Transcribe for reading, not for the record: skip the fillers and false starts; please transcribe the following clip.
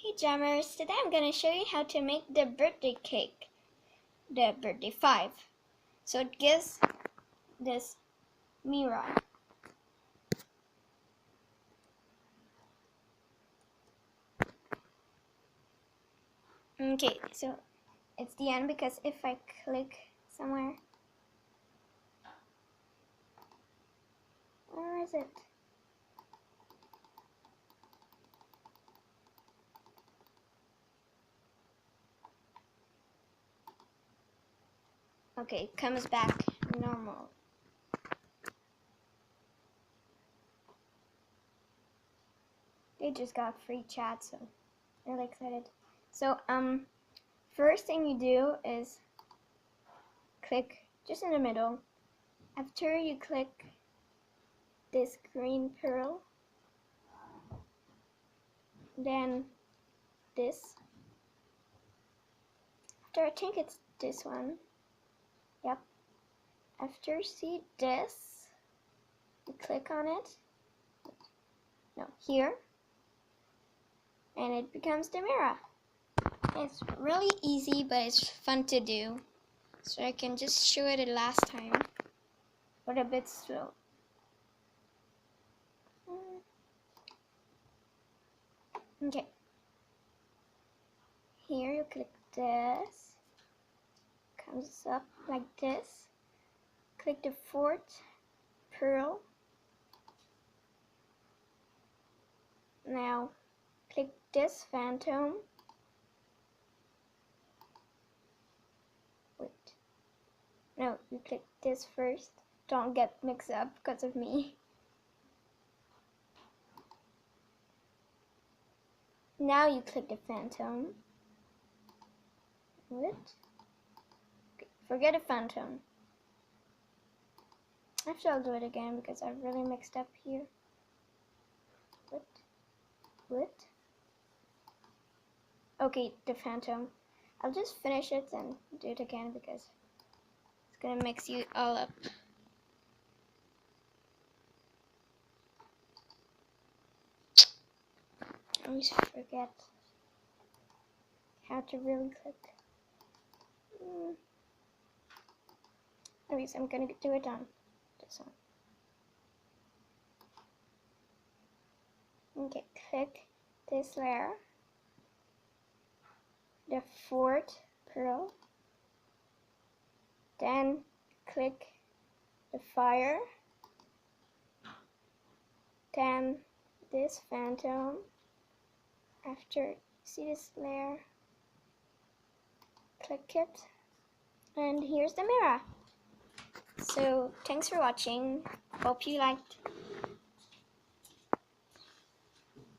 Hey Jammers, today I'm going to show you how to make the birthday cake, the birthday 5. So it gives this mirror. Okay, so it's the end because if I click somewhere, where is it? Okay, it comes back normal. They just got free chat, so really excited. So first thing you do is click just in the middle. After you click this green pearl, then this. After I think it's this one. Yep. After see this, you click on it. No, here. And it becomes the mirror. It's really easy, but it's fun to do. So I can just show it last time, but a bit slow. Okay. Here you click this. Comes up like this. Click the fourth pearl. Now click this phantom. Wait. No, you click this first. Don't get mixed up because of me. Now you click the phantom. What? Okay, forget a phantom. Actually, I'll do it again because I've really mixed up here. What? Okay, the phantom. I'll just finish it and do it again because it's gonna mix you all up. I always forget how to really click. Anyways, I'm gonna do it on this one. Okay, click this layer, the fourth pearl, then click the fire, then this phantom. After see this layer, click it, and here's the mirror. So thanks for watching. Hope you liked.